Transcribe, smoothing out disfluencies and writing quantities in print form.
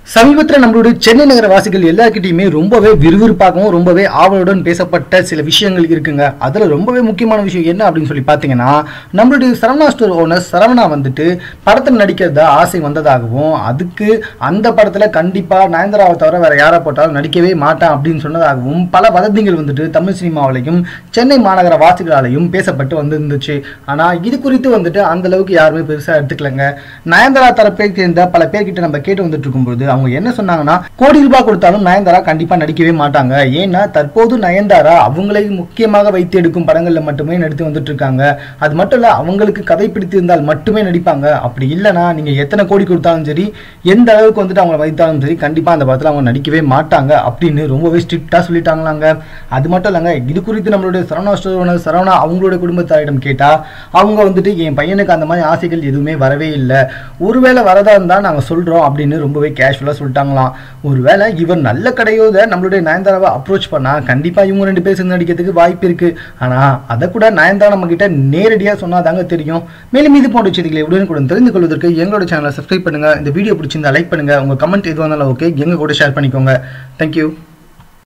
சமீபத்தில் நம்மளுடைய சென்னை நகர வாசிகள் எல்லாருக்கிட்டையுமே ரொம்பவே விறுவிறுப்பாகவும் ரொம்பவே ஆவலுடன் பேசப்பட்ட சில விஷயங்கள் இருக்குங்க. அதில் ரொம்பவே முக்கியமான விஷயம் என்ன அப்படின்னு சொல்லி பார்த்தீங்கன்னா, நம்மளுடைய சரவணா ஸ்டோர் ஓனர் சரவணா வந்துட்டு படத்தில் நடிக்கிறதா ஆசை வந்ததாகவும், அதுக்கு அந்த படத்தில் கண்டிப்பாக நயன்தாராவை தவிர வேற யாரை போட்டாலும் நடிக்கவே மாட்டேன் அப்படின்னு சொன்னதாகவும் பல வதந்திகள் வந்துட்டு தமிழ் சினிமாவிலையும் சென்னை மாநகர வாசிகளாலையும் பேசப்பட்டு வந்துருந்துச்சு. ஆனால் இது குறித்து வந்துட்டு அந்த அளவுக்கு யாருமே பெருசாக எடுத்துக்கலங்க. நயன்தாரா தரப்பை சேர்ந்த பல பேர்கிட்ட நம்ம கேட்டு வந்துட்டு இருக்கும்போது அவங்க என்ன சொன்னாங்கன்னா, கோடி ரூபாய் கொடுத்தாலும் நயன்தாரா கண்டிப்பா நடிக்கவே மாட்டாங்க. ஏன்னா தற்போது நயன்தாரா அவங்களை முக்கியமாக வைத்து எடுக்கும் படங்கள்ல மட்டுமே நடித்து வந்துட்டு இருக்காங்க. அது மட்டும் இல்ல, அவங்களுக்கு கதை பிடித்திருந்தால் மட்டுமே நடிப்பாங்க. அப்படி இல்லைன்னா நீங்க எத்தனை கோடி கொடுத்தாலும் சரி, எந்த அளவுக்கு வந்துட்டு அவங்க வைத்தாலும் சரி, கண்டிப்பா அந்த படத்துல அவங்க நடிக்கவே மாட்டாங்க அப்படின்னு ரொம்பவே ஸ்ட்ரிக்டா சொல்லிட்டாங்களாங்க. அது மட்டும் இல்லங்க, இது குறித்து நம்மளுடைய சரவணா ஸ்டோர் சரவணா அவங்களுடைய குடும்பத்தாரிடம் கேட்டா அவங்க வந்துட்டு என் பையனுக்கு அந்த மாதிரி ஆசைகள் எதுவுமே வரவே இல்லை, ஒருவேளை வரதா இருந்தா நாங்க சொல்றோம் அப்படின்னு ரொம்பவே கேஷுவலா சொல்லிட்டாங்களாம். ஒருவேளை இவர் நல்ல கடையோட நம்மளுடைய நயன்தாராவை அப்ரோச் பண்ணா கண்டிப்பா இவங்க ரெண்டு பேர் சேர்ந்து நடிக்கிறதுக்கு வாய்ப்பு இருக்கு. ஆனா அதை கூட நயன்தாரா நம்ம கிட்ட நேரடியா சொன்னாதாங்க தெரியும். மேலும் இது போன்ற செய்திகளை உடனுக்குடன் தெரிந்து கொள்வதற்கு எங்களோட சேனலை சப்ஸ்கிரைப் பண்ணுங்க. இந்த வீடியோ பிடிச்சிருந்தா லைக் பண்ணுங்க. உங்க கமெண்ட் எதுவாக இருந்தாலும் ஓகே, எங்க கூட ஷேர் பண்ணிக்கோங்க. தேங்க்யூ.